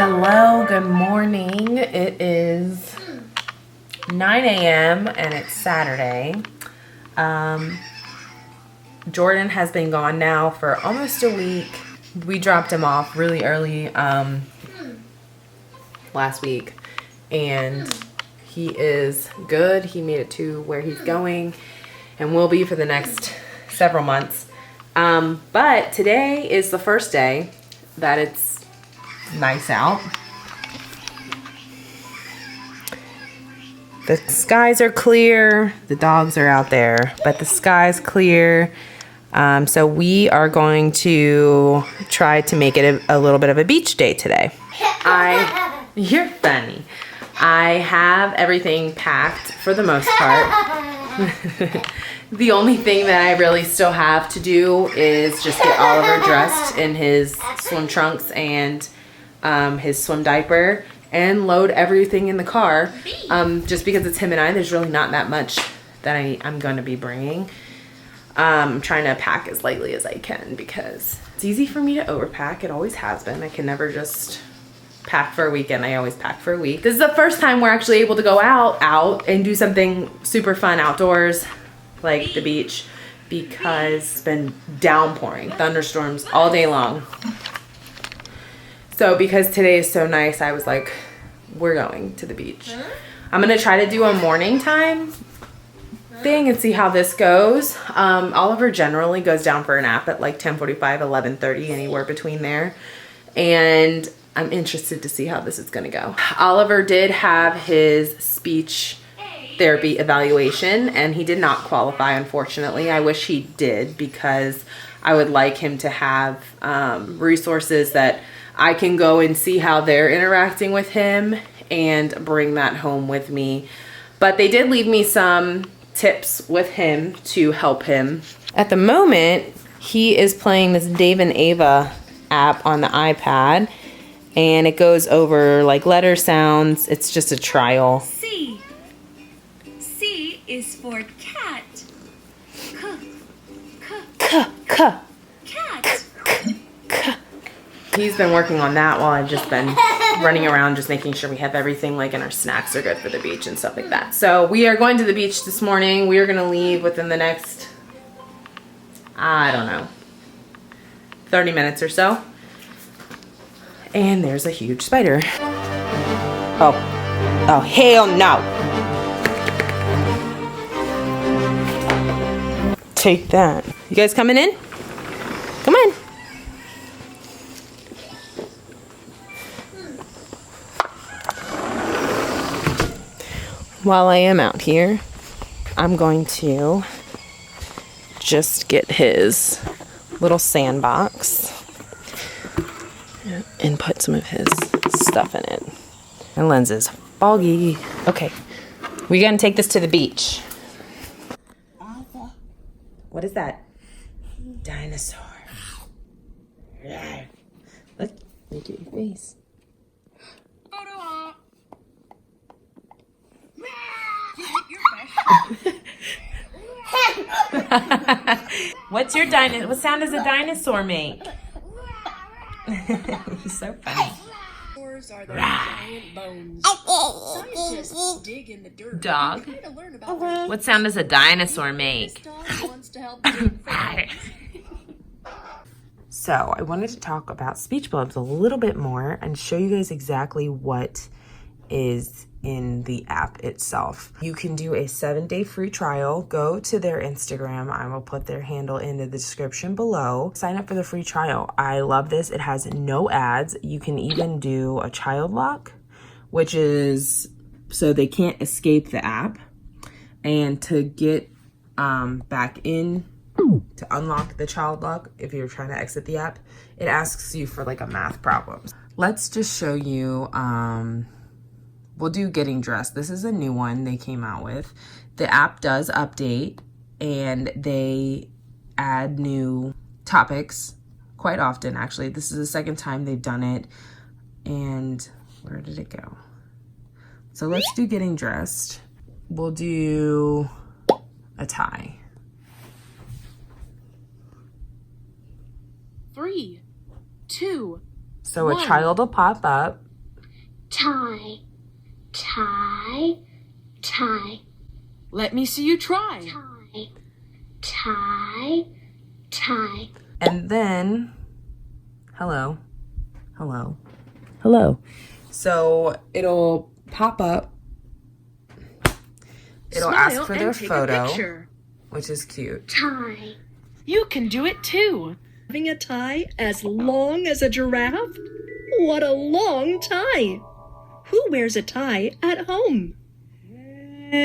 Hello, good morning. It is 9 a.m. and it's Saturday. Jordan has been gone now for almost a week. We dropped him off really early last week, and he is good. He made it to where he's going and will be for the next several months. But today is the first day that it's nice out. The skies are clear. The dogs are out there, but the sky's clear. So we are going to try to make it a little bit of a beach day today. You're funny. I have everything packed for the most part. The only thing that I really still have to do is just get Oliver dressed in his swim trunks and his swim diaper and load everything in the car. Just because it's him and I, there's really not that much that I'm going to be bringing. I'm trying to pack as lightly as I can because it's easy for me to overpack. It always has been. I can never just pack for a weekend. I always pack for a week. This is the first time we're actually able to go out and do something super fun outdoors, like the beach, because it's been downpouring, thunderstorms all day long. So because today is so nice, I was like, we're going to the beach. I'm gonna try to do a morning time thing and see how this goes. Oliver generally goes down for a nap at like 10:45, 11:30, anywhere between there. And I'm interested to see how this is gonna go. Oliver did have his speech therapy evaluation and he did not qualify, unfortunately. I wish he did because I would like him to have resources that I can go and see how they're interacting with him and bring that home with me. But they did leave me some tips with him to help him. At the moment, he is playing this Dave and Ava app on the iPad, and it goes over like letter sounds. It's just a trial. C. C is for cat. Cat. He's been working on that while I've just been running around just making sure we have everything, like, and our snacks are good for the beach and stuff like that. So we are going to the beach this morning. We are going to leave within the next, I don't know, 30 minutes or so. And there's a huge spider. Oh hell no. Take that. You guys coming in? Come on. While I am out here, I'm going to just get his little sandbox and put some of his stuff in it. My lens is foggy. Okay, we're gonna take this to the beach. What is that? Dinosaur. Look at your face. What sound does a dinosaur make? He's so funny. Are the giant bones. Scientists dig in the dirt. Dog. What sound does a dinosaur make? So I wanted to talk about speech blubs a little bit more and show you guys exactly what is in the app itself. You can do a 7-day free trial. Go to their Instagram. I will put their handle in the description below. Sign up for the free trial. I love this. It has no ads. You can even do a child lock, which is so they can't escape the app. And to get back in, to unlock the child lock, if you're trying to exit the app, it asks you for like a math problem. Let's just show you, we'll do getting dressed. This is a new one they came out with. The app does update and they add new topics quite often, actually. This is the second time they've done it. And where did it go? So let's do getting dressed. We'll do a tie. 3, 2, So a child will pop up tie, tie, tie, Let me see you try. tie, tie, tie. And then, hello, hello, hello. So it'll pop up. It'll ask Smile for and their take a photo, picture. which is cute. Tie. You can do it too. Having a tie as long as a giraffe? What a long tie! Who wears a tie at home? Hey!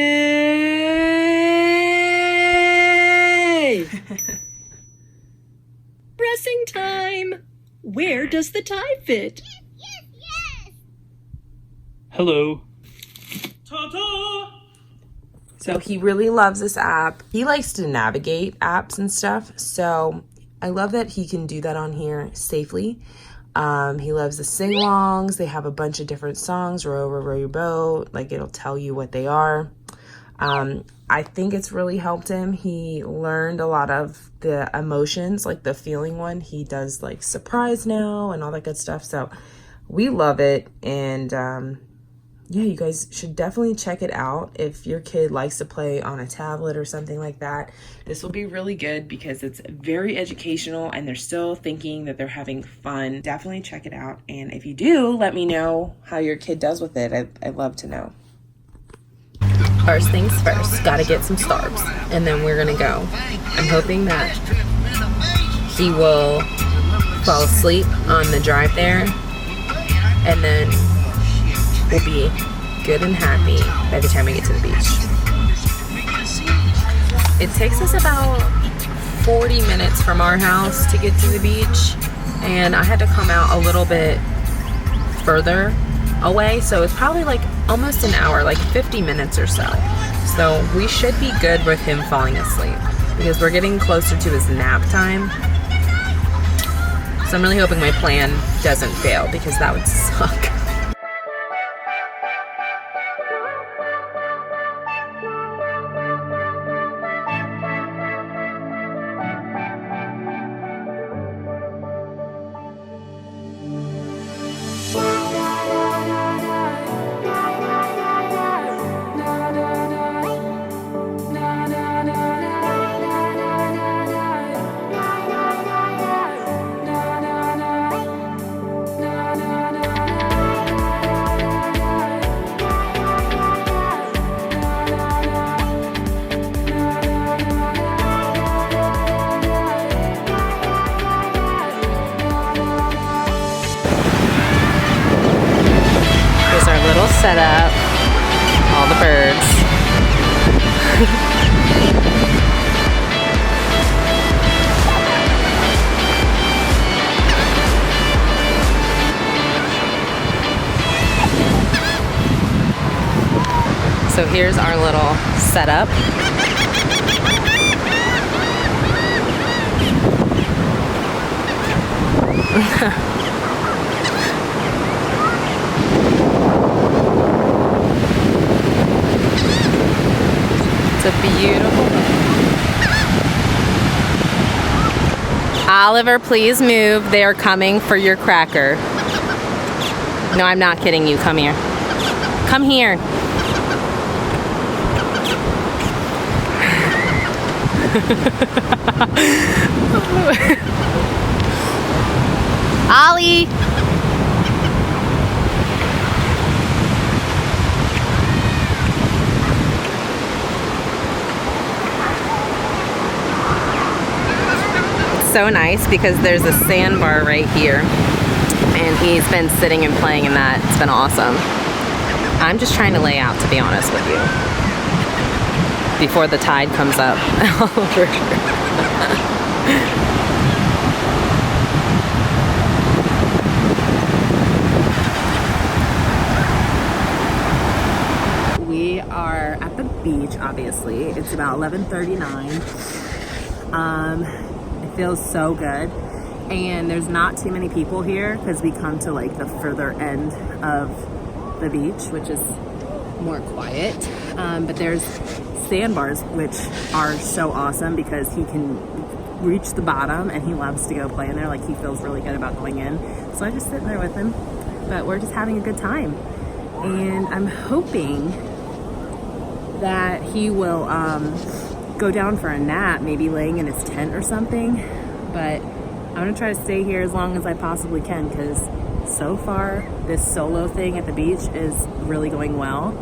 Dressing time! Where does the tie fit? Hello. So he really loves this app. He likes to navigate apps and stuff. So I love that he can do that on here safely. He loves the sing-alongs. They have a bunch of different songs. Row, row, row your boat. Like, it'll tell you what they are. I think it's really helped him. He learned a lot of the emotions, like the feeling one. He does like surprise now and all that good stuff. So we love it. And yeah, you guys should definitely check it out. If your kid likes to play on a tablet or something like that, this will be really good because it's very educational and they're still thinking that they're having fun. Definitely check it out. And if you do, let me know how your kid does with it. I'd love to know. First things first, gotta get some starbs, and then we're gonna go. I'm hoping that he will fall asleep on the drive there, and then we'll be good and happy by the time we get to the beach. It takes us about 40 minutes from our house to get to the beach, and I had to come out a little bit further away, so it's probably like almost an hour, like 50 minutes or so. So we should be good with him falling asleep because we're getting closer to his nap time. So I'm really hoping my plan doesn't fail because that would suck. Set up all the birds. So here's our little setup. It's a beautiful day. Oliver, please move. They are coming for your cracker. No, I'm not kidding you. Come here. Come here. Ollie! So nice because there's a sandbar right here and he's been sitting and playing in that. It's been awesome. I'm just trying to lay out, to be honest with you, before the tide comes up. We are at the beach, obviously. It's about 11:39. It feels so good, and there's not too many people here because we come to like the further end of the beach, which is more quiet, but there's sandbars, which are so awesome because he can reach the bottom and he loves to go play in there. Like, he feels really good about going in, so I just sit there with him but we're just having a good time. And I'm hoping that he will go down for a nap, maybe laying in his tent or something. But I'm gonna try to stay here as long as I possibly can, because so far this solo thing at the beach is really going well,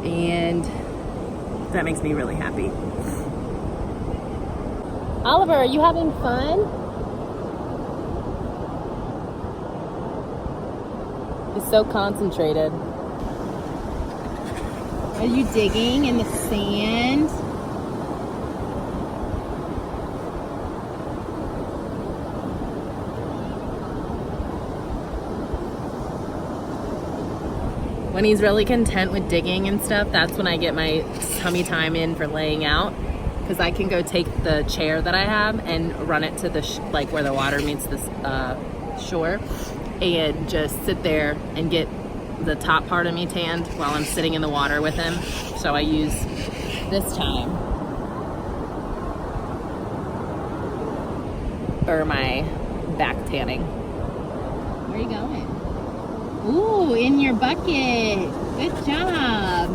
and that makes me really happy. Oliver, are you having fun? He's so concentrated. Are you digging in the sand? When he's really content with digging and stuff, that's when I get my tummy time in for laying out, because I can go take the chair that I have and run it to the like where the water meets the shore, and just sit there and get the top part of me tanned while I'm sitting in the water with him. So I use this time for my back tanning. Where are you going? Ooh, in your bucket. Good job.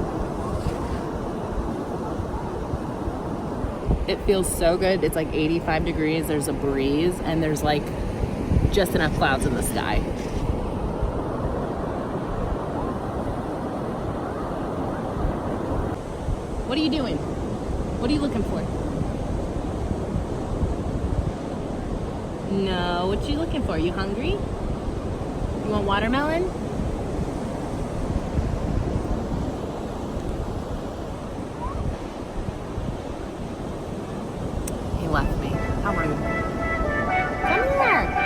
It feels so good. It's like 85 degrees. There's a breeze, and there's like just enough clouds in the sky. What are you doing? What are you looking for? No, what you looking for? You hungry? You want watermelon? He left me. How rude. Come here.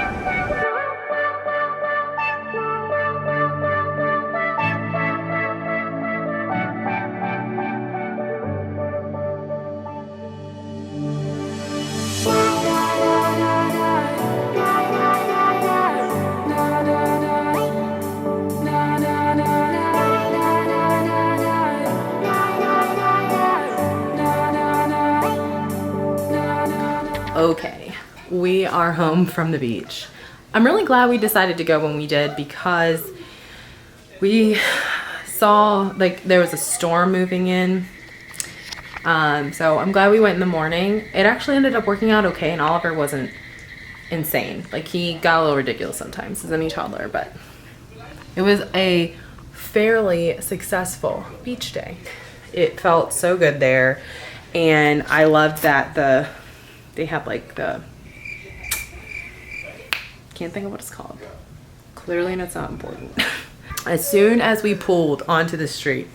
Okay, we are home from the beach. I'm really glad we decided to go when we did, because we saw like there was a storm moving in. So I'm glad we went in the morning. It actually ended up working out okay, and Oliver wasn't insane. Like, he got a little ridiculous sometimes as any toddler, but it was a fairly successful beach day. It felt so good there, and I loved that they have like can't think of what it's called. Clearly it's not important. As soon as we pulled onto the street,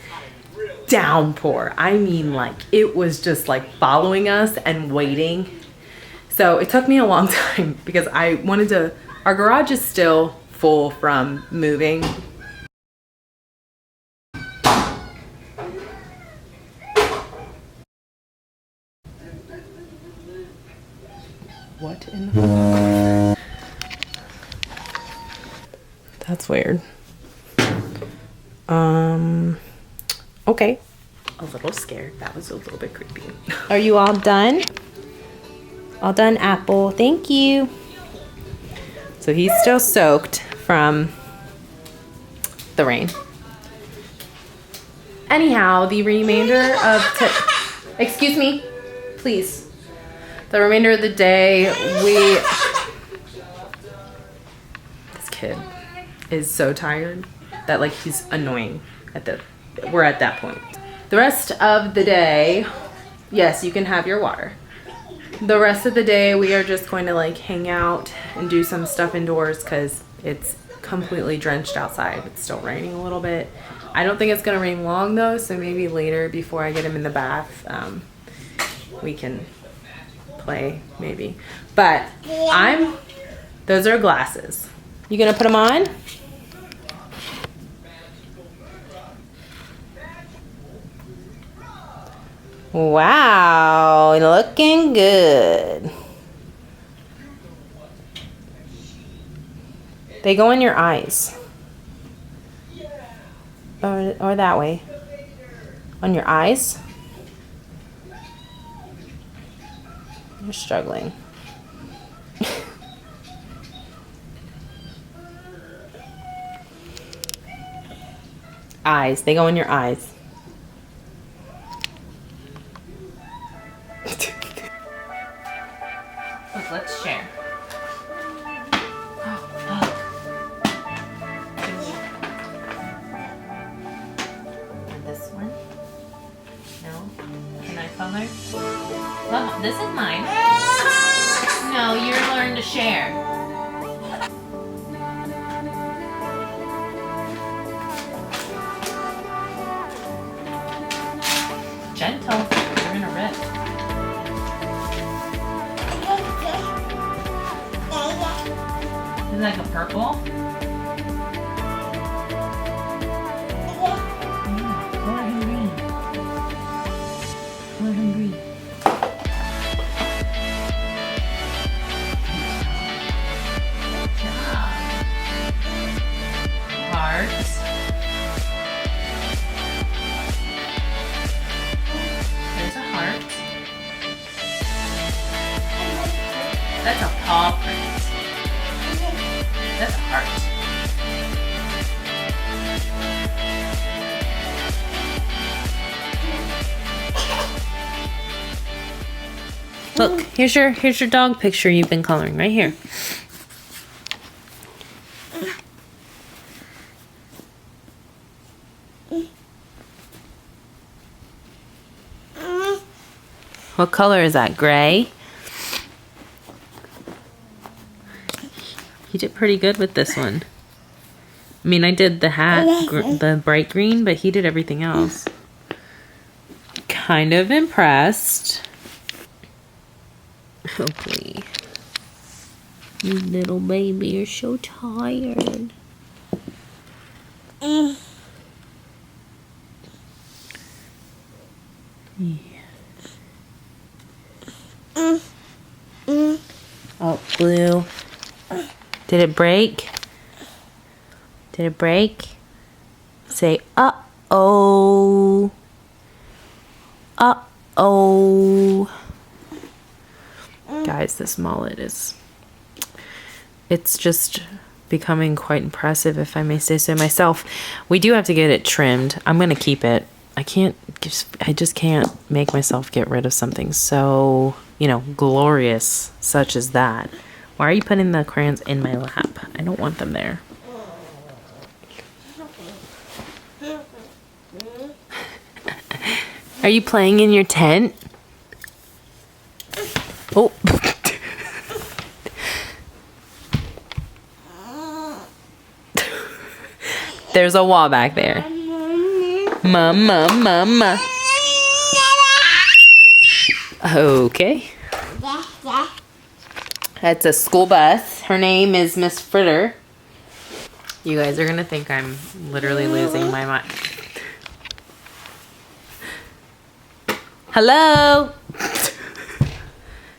downpour. I mean, like, it was just like following us and waiting. So it took me a long time because I wanted to, our garage is still full from moving. What in the... That's weird. Okay. A little scared. That was a little bit creepy. Are you all done? All done, Apple. Thank you. So he's still soaked from the rain. Anyhow, the remainder of... Excuse me, please. The remainder of the day, this kid is so tired that, like, he's annoying we're at that point. The rest of the day, yes, you can have your water. The rest of the day, we are just going to, like, hang out and do some stuff indoors because it's completely drenched outside. It's still raining a little bit. I don't think it's gonna rain long though, so maybe later before I get him in the bath, we can play maybe. But those are glasses. You gonna put them on? Wow, looking good. They go in your eyes. Or that way. On your eyes. You're struggling. Eyes. They go in your eyes. Look, let's share. Oh, look. And this one? No? Can I color? Well, this is mine. No, you're learning to share. Gentle. You're gonna rip. Is that like a purple? Color him green. Color him green. Good job. Hearts. There's a heart. That's a paw print. That's a heart. Look, here's your dog picture you've been coloring right here. What color is that? Gray? He did pretty good with this one. I mean, I did the hat, the bright green, but he did everything else. Kind of impressed. Hopefully. You little baby, you're so tired. Yeah. Oh, glue. Did it break? Did it break? Say, uh-oh. Uh-oh. Guys, this mullet it's just becoming quite impressive, if I may say so myself. We do have to get it trimmed. I'm going to keep it. I just can't make myself get rid of something so, glorious such as that. Why are you putting the crayons in my lap? I don't want them there. Are you playing in your tent? Oh. There's a wall back there. Mama. Okay. That's a school bus. Her name is Miss Fritter. You guys are gonna think I'm literally losing my mind. Hello.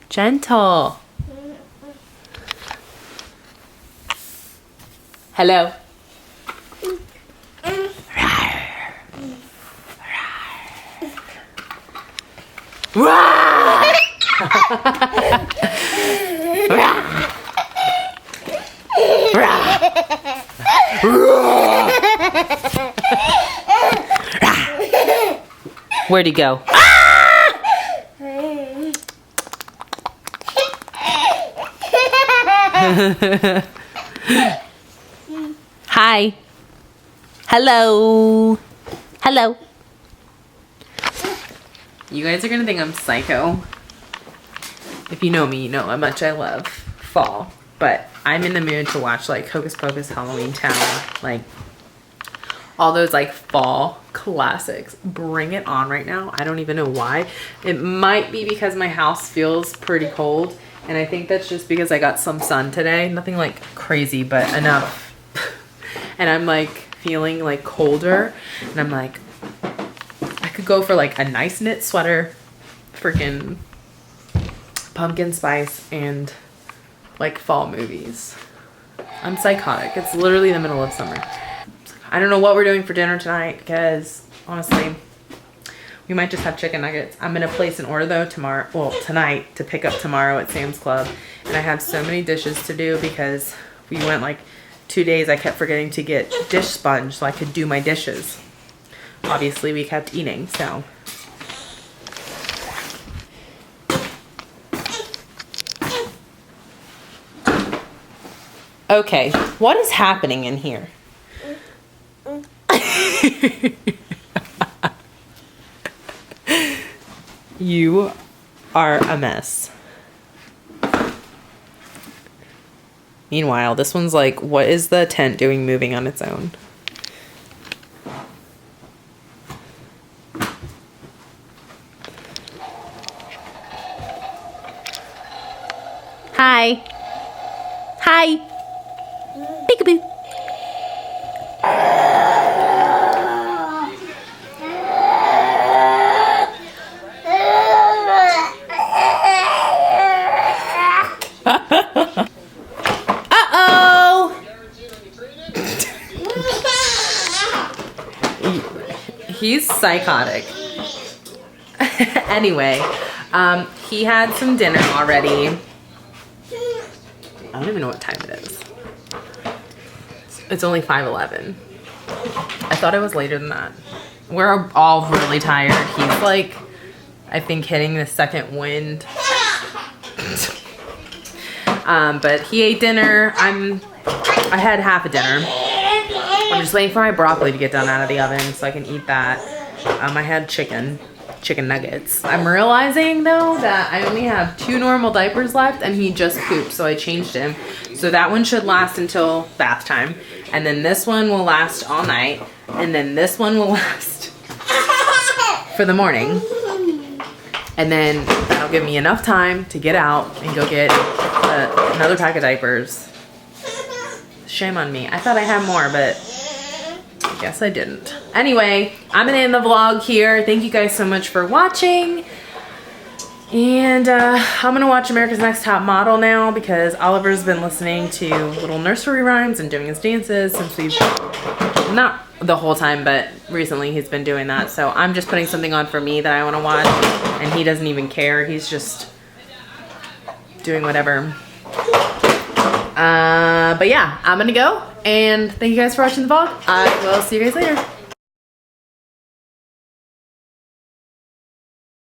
Gentle. Hello. Where'd he go? Hi. Hello. Hello. You guys are gonna think I'm psycho. If you know me, you know how much I love fall. But I'm in the mood to watch like Hocus Pocus, Halloween Town, like all those like fall classics. Bring it on right now. I don't even know why. It might be because my house feels pretty cold. And I think that's just because I got some sun today. Nothing like crazy, but enough. And I'm like feeling like colder. And I'm like, I could go for like a nice knit sweater, freaking pumpkin spice, and like fall movies. I'm psychotic. It's literally the middle of summer. I don't know what we're doing for dinner tonight because honestly, we might just have chicken nuggets. I'm gonna place an order though tonight to pick up tomorrow at Sam's Club. And I have so many dishes to do because we went like 2 days. I kept forgetting to get dish sponge so I could do my dishes. obviously we kept eating, so. Okay, what is happening in here? You are a mess. Meanwhile, this one's like, what is the tent doing moving on its own? Hi. Hi. Peekaboo. Uh-oh. He's psychotic. Anyway, he had some dinner already. I don't even know what time it is. It's only 5:11. I thought it was later than that. We're all really tired. He's like, I think, hitting the second wind. But he ate dinner. I had half a dinner. I'm just waiting for my broccoli to get done out of the oven so I can eat that. I had chicken nuggets. I'm realizing though that I only have 2 normal diapers left and he just pooped, so I changed him. So that one should last until bath time. And then this one will last all night. And then this one will last for the morning. And then that'll give me enough time to get out and go get another pack of diapers. Shame on me. I thought I had more, but I guess I didn't. Anyway, I'm gonna end the vlog here. Thank you guys so much for watching. And I'm gonna watch America's Next Top Model now because Oliver's been listening to little nursery rhymes and doing his dances since we've, not the whole time, but recently he's been doing that. So I'm just putting something on for me that I wanna watch and he doesn't even care. He's just doing whatever. But yeah, I'm gonna go and thank you guys for watching the vlog. I will see you guys later.